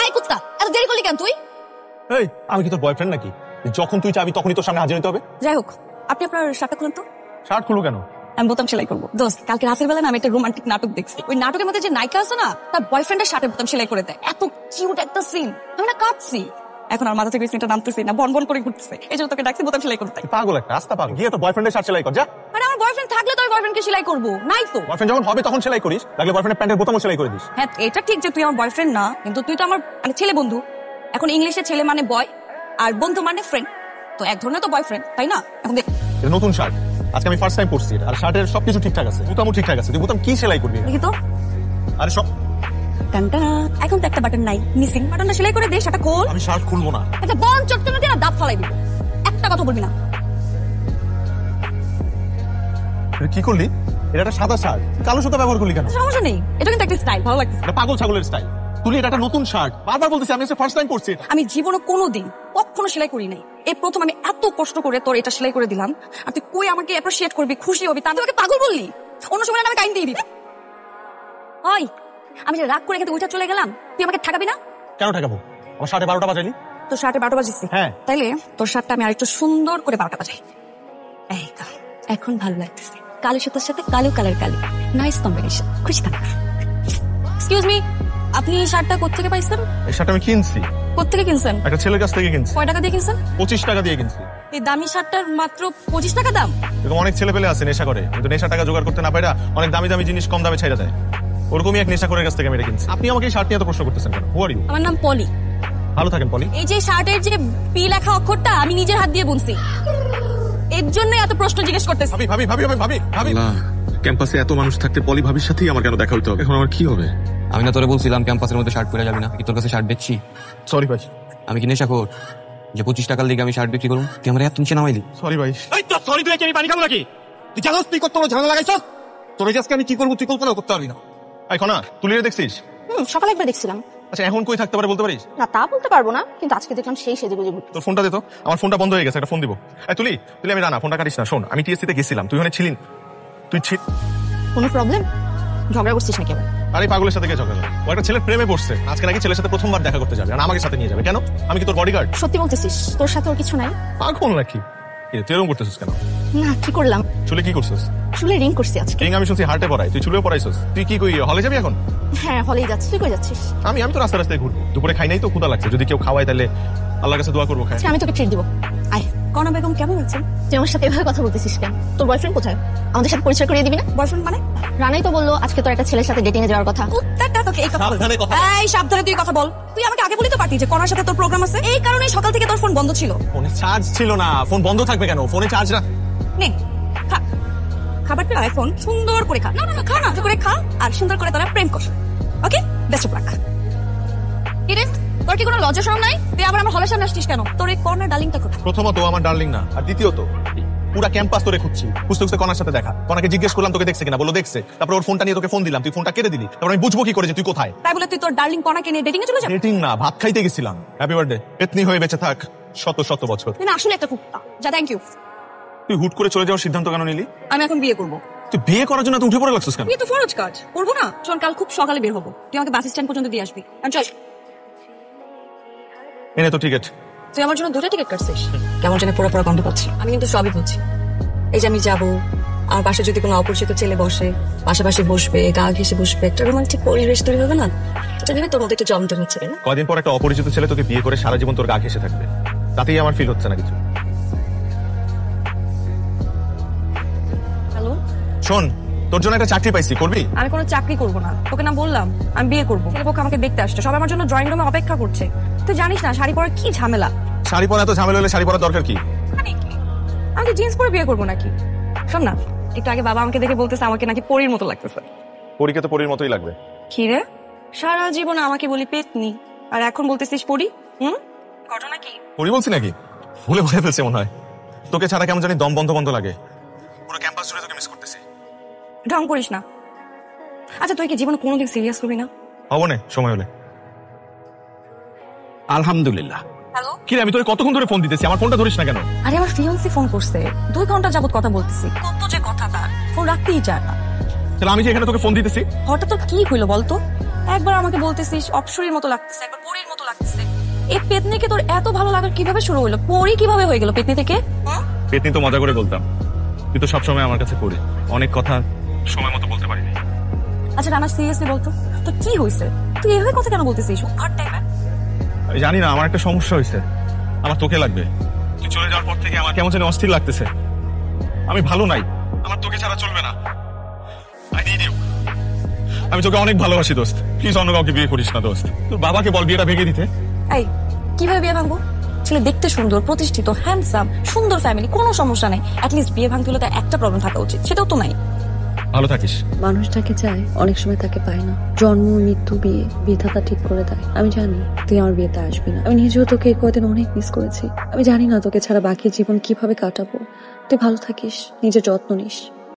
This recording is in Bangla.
এই কুত্তা, এত দেরি করলি কেন তুই? এই, আমি কি তোর বয়ফ্রেন্ড নাকি? যখন তুই চাবি তখনই তোর সামনে হাজির হতে হবে? যাই হোক, আপনি আপনার শার্টটা খুলুন তো। শার্ট খুলবো কেন? আমি বোতাম সেলাই করবো। দোস্ত, কালকে রাতের বেলা না আমি একটা রোমান্টিক নাটক দেখছি। ওই নাটকের মধ্যে যে নায়িকা আছে না, তার বয়ফ্রেন্ডের শার্টের বোতাম সেলাই করে দেয়। এত কিউট একটা সিন, আমি না কাঁদছি। এখন আর মাথা থেকে সিনটা নামতেছি না, বন বন করে ঘুরতেছে। এই জন্য তোকে ডাকছি বোতাম সেলাই করতে। পাগল একটা, রাস্তা পাগল। গিয়ে তো বয়ফ্রেন্ডের শার্ট সেলাই কর যা। আরে আমার বয়ফ্রেন্ড থাকলে তো আমি বয়ফ্রেন্ডকে সেলাই করবো, নাই তো। বয়ফ্রেন্ড যখন হবে তখন সেলাই করিস, লাগলে বয়ফ্রেন্ডের প্যান্টের বোতামও সেলাই করে দিস। হ্যাঁ, এটা ঠিক যে তুই আমার বয়ফ্রেন্ড না, কিন্তু তুই তো আমার মানে ছেলে বন্ধু। এখন ইংলিশে ছেলে মানে বয় আর বন্ধু মানে ফ্রেন্ড, তো এক ধরনের তো বয়ফ্রেন্ড, তাই না? এখন দেখ, এটা নতুন শার্ট, আজকে আমি ফার্স্ট টাইম পরছি। আর শার্টের সবকিছু ঠিকঠাক আছে, বোতামও ঠিকঠাক আছে। তুই বোতাম কি সেলাই করবি? দেখি তো। আরে সব টানটানা, এখন তো একটা বাটন নাই, মিসিং। বাটনটা সেলাই করে দে, সেটা খোল। আমি শার্ট খুলবো না। আচ্ছা, বল চটকানো দিয়ে না দাঁত ফালাই দিব। একটা কথা বলবি না। এটা কি করলি? এটা একটা সাদা শার্ট, কালো সুতা ব্যবহার করলি কেন? সমস্যা নেই, এটা কিন্তু একটা স্টাইল, ভালো লাগছে। এটা পাগল ছাগলের স্টাইল। তুই এটা একটা নতুন শার্ট, বারবার বলতেছি আমি ফার্স্ট টাইম পরছি। আমি জীবনে কোনোদিন কখনো সেলাই করি নাই, এই প্রথম আমি এত কষ্ট করে তোর এটা সেলাই করে দিলাম। আর তুই কই আমাকে অ্যাপ্রিশিয়েট করবি, খুশি হবি, তা তোকে পাগল বললি? অন্য সময় আমি কাইন দিয়ে দিবি। ওই, আমি যে রাগ করে এখানে উঠে চলে গেলাম, তুই আমাকে ঠেকাবি না? কেন ঠেকাবো? আমার 12:30 বাজাইলি। তোর শার্টে 12টা বাজিয়েছি। হ্যাঁ, তাইলে তোর শার্টটা আমি আরেকটু সুন্দর করে 12টা বাজাই। এই তো, এখন ভালো লাগতেছে। কালো সুতার সাথে কালো কালার কালি, নাইস কম্বিনেশন। খুশি থাক। এক্সকিউজ মি, আপনি এই শার্টটা কোত্থেকে পাইছেন? এই শার্ট আমি কিনছি। কোত্থেকে কিনছেন? একটা ছেলের কাছ থেকে কিনছি। কয় টাকা দিয়ে কিনছেন? 25 টাকা দিয়ে কিনছি। এই দামি শার্টটার মাত্র 25 টাকা দাম? এরকম অনেক ছেলে পেলে আছে নেশা করে, কিন্তু নেশা টাকা জোগাড় করতে না পারে অনেক দামি দামি জিনিস কম দামে ছেড়ে দেয়। ওরকমই এক নেশা করে কাছ থেকে আমি এটা কিনছি। আপনি আমাকে এই শার্ট নিয়ে এত প্রশ্ন করতেছেন কেন? হু আর ইউ? আমার নাম পলি। ভালো থাকেন পলি। এই যে শার্টের যে পি লেখা অক্ষরটা আমি নিজের হাত দিয়ে বুনছি, এর জন্য এত প্রশ্ন জিজ্ঞেস করতেছি। ভাবি ভাবি ভাবি ভাবি ভাবি ভাবি। ক্যাম্পাসে এত মানুষ থাকতে পলি ভাবির সাথেই আমার কেন দেখা হইতে হবে? এখন আমার কি হবে? আমি না তোরে বলছিলাম ক্যাম্পাসের মধ্যে শার্ট পরে যাবি না? কি তোর কাছে শার্ট বেচছি? সরি ভাই। আমি কি নেশাখোর যে 25 টাকার লিগে আমি শার্ট বিক্রি করুম? তুই আমার এত নিচে নামাইলি। সরি ভাই। এই তো সরি, তুই কি আমি পানি খাবো নাকি? তুই জানোস তুই কত বড় ঝামেলা লাগাইছস? তোর আজকে আমি কি করবো তুই কল্পনা করতে পারবি না। এই খনা, তুলিরে দেখছিস? সকালে একবার দেখছিলাম। আচ্ছা, এখন কই থাকতে পারে বলতে পারিস? না, তা বলতে পারবো না, কিন্তু আজকে দেখলাম সেই সেজে গুজে ঘুরতে। তোর ফোনটা দে তো। আমার ফোনটা বন্ধ হয়ে গেছে, একটা ফোন দিব। এই তুলি, আমি রানা, ফোনটা কাটিস না। শোন, আমি টিএসসি তে গেছিলাম, তুই ওখানে ছিলি। তুই কোনো প্রবলেম? ঝগড়া করছিস নাকি আবার? আরে পাগলের সাথে কে ঝগড়া? ও একটা ছেলের প্রেমে পড়ছে, আজকে নাকি ছেলের সাথে প্রথমবার দেখা করতে যাবে, আর আমাকে সাথে নিয়ে যাবে। কেন? আমি কি তোর বডিগার্ড? সত্যি বলতেছিস? তোর সাথে ওর কিছু নাই? পাগল নাকি? তুই এরকম করতেছিস কেন? না, কি করলাম? চুলে কি করছিস? চুলে রিং করছি আজকে। রিং আমি শুনছি হার্টে পড়াই, তুই চুলেও পড়াইছিস। তুই কি কই হলে যাবি এখন? হ্যাঁ, হলেই যাচ্ছি। তুই কই যাচ্ছিস? আমি তো রাস্তা রাস্তায় ঘুরবো। দুপুরে খাই নাই তো, ক্ষুধা লাগছে। যদি কেউ খাওয়ায় তাহলে আল্লাহর কাছে দোয়া করবো। খাই। আচ্ছা, আমি তোকে ট্রিট দিব। আয়। কনা বেগম কেমন আছেন? তুই আমার সাথে এভাবে কথা বলতেছিস কেন? তোর বয়ফ্রেন্ড কোথায়? আমাদের সাথে পরিচয় করিয়ে দিবি না? বয়ফ্রেন্ড মানে? রানাই তো বললো আজকে তোর একটা ছেলের সাথে ডেটিং এ যাওয়ার কথা। কুত্তাটা তোকে এই কথা বল। সাবধানে কথা বল। এই সাবধানে তুই কথা বল। তুই আমাকে আগে বলি তো পারতি যে কনার সাথে তোর প্রোগ্রাম আছে। এই কারণে সকাল থেকে তোর ফোন বন্ধ ছিল। ফোনে চার্জ ছিল না। ফোন বন্ধ থাকবে কেন? ফোনে চার্জ না। নে, খা। খাবারটা এখন সুন্দর করে খা। না না না, খা না, করে খা আর সুন্দর করে তোরা প্রেম কর। ওকে, বেস্ট অফ লাক। কিরে, তোর কি কোনো লজ্জা শরম নাই? তুই আবার আমার হলের সামনে আসছিস কেন? তোর এই কর্নার ডার্লিংটা কোথায়? প্রথমত ও আমার ডার্লিং না, আর দ্বিতীয়ত পুরা ক্যাম্পাস তোরে খুঁজছি। খুঁজতে খুঁজতে কনার সাথে দেখা। কনাকে জিজ্ঞেস করলাম তোকে দেখছে কিনা, বললো দেখছে। তারপর ওর ফোনটা নিয়ে তোকে ফোন দিলাম, তুই ফোনটা কেটে দিলি। তারপর আমি বুঝবো কি করে যে তুই কোথায়? তাই বলে তুই তোর ডার্লিং কনাকে নিয়ে ডেটিং এ চলে যাবি? ডেটিং না, ভাত খাইতে গেছিলাম। Happy birthday. পেতনি হয়ে বেঁচে থাক শত শত বছর। তুই না আসলে একটা কুত্তা। যা, থ্যাংক ইউ। তুই হুট করে চলে যাওয়ার সিদ্ধান্ত কেন নিলি? আমি এখন বিয়ে করবো। তুই বিয়ে করার জন্য তুই উঠে পড়ে লাগছিস কেন? বিয়ে তো ফরজ কাজ, করবো না? শোন, কাল খুব সকালে বের হবো, তুই আমাকে বাস স্ট্যান্ড পর্যন্ত দিয়ে আসবি। চল। এনে তো টিকিট। তুই আমার জন্য 2টা টিকিট কাটছিস? কেমন জানি পোড়া পোড়া গন্ধ পাচ্ছি। আমি কিন্তু সবই বুঝছি। এই যে আমি যাবো, আমার পাশে যদি কোনো অপরিচিত ছেলে বসে, পাশাপাশি বসবে, গা ঘেসে বসবে, একটা রোমান্টিক পরিবেশ তৈরি হবে না? এটা ভেবে তোর মধ্যে একটু জমতে হচ্ছে, তাই না? কদিন পর একটা অপরিচিত ছেলে তোকে বিয়ে করে সারা জীবন তোর গা ঘেসে থাকবে, তাতেই আমার ফিল হচ্ছে না কিছু। হ্যালো, শোন, তোর জন্য একটা চাকরি পাইছি, করবি? আমি কোনো চাকরি করবো না, তোকে না বললাম আমি বিয়ে করবো। ছেলেপক্ষ আমাকে দেখতে আসছে, সবাই আমার জন্য ড্রয়িং রুমে অপেক্ষা করছে। তুই জানিস না শাড়ি পরার কি ঝামেলা? শাড়ি পরা এত ঝামেলা হলে শাড়ি পরার দরকার কি? মানে কি, আমি জিন্স পরে বিয়ে করবো নাকি? শোন না, একটু আগে বাবা আমাকে দেখে বলতেছে আমাকে নাকি পরীর মতো লাগতেছে। পরীকে তো পরীর মতোই লাগবে। কি রে, সারা জীবন আমাকে বলি পেতনি, আর এখন বলতেছিস পরী? ঘটনা কি? পরী বলছি নাকি? ভুলে ভুলে ফেলছে মনে হয়। তোকে ছাড়া কেমন জানি দম বন্ধ বন্ধ লাগে। পুরো ক্যাম্পাস জুড়ে তোকে মিস করতেছি। ঢং করিস না। আচ্ছা, তুই কি জীবনে কোনোদিন সিরিয়াস করবি না? হবো না, সময় হলে। আলহামদুলিল্লাহ। হ্যালো, কি রে, আমি তোকে কতক্ষণ ধরে ফোন দিতেছি, আমার ফোনটা ধরিস না কেন? আরে আমার ফিয়ান্সি ফোন করছে, 2 ঘন্টা যাবত কথা বলতেছি, কত যে কথা তার, ফোন রাখতেই চায় না। তাহলে আমি যে এখানে তোকে ফোন দিতেছি? হঠাৎ তোর কি হইলো বলতো? একবার আমাকে বলতেছিস অপসরীর মতো লাগতেছে, একবার পরীর মতো লাগতেছে। এই পেতনিকে তোর এত ভালো লাগার কিভাবে শুরু হলো? পরী কিভাবে হয়ে গেল পেতনি থেকে? পেতনি তো মজা করে বলতাম, কিন্তু সবসময় আমার কাছে পড়ে অনেক কথা সময় মতো বলতে পারিনি। আচ্ছা রানা, সিরিয়াসলি বলতো তো কি হয়েছে? তুই এভাবে কথা কেন বলতেছিস আর টাইমে? আমি জানি না, আমার একটা সমস্যা হয়েছে, আমার তোকে লাগবে। তুই চলে যাওয়ার পর থেকে আমার কেমন যেন অস্থির লাগতেছে। আমি ভালো নাই, আমার তোকে ছাড়া চলবে না। I need you. আমি তোকে অনেক ভালোবাসি দোস্ত, প্লিজ অন্য কাউকে বিয়ে করিস না দোস্ত। তোর বাবাকে বল বিয়েটা ভেঙে দিতে। এই কিভাবে বিয়ে ভাঙবো? ছেলে দেখতে সুন্দর, প্রতিষ্ঠিত, হ্যান্ডসাম, সুন্দর ফ্যামিলি, কোনো সমস্যা নাই। অ্যাটলিস্ট বিয়ে ভাঙতে হলে তার একটা প্রবলেম থাকা উচিত, সেটাও তো নাই। ভালো থাকিস। মানুষ যাকে চায় অনেক সময় তাকে পায় না। জন্ম, মৃত্যু, বিয়ে বিধাতা ঠিক করে দেয়। আমি জানি তুই আমার বিয়েতে আসবি না। আমি নিজেও তোকে এই কয়দিন অনেক মিস করেছি। আমি জানি না তোকে ছাড়া বাকি জীবন কিভাবে কাটাবো। তুই ভালো থাকিস, নিজের যত্ন নিস।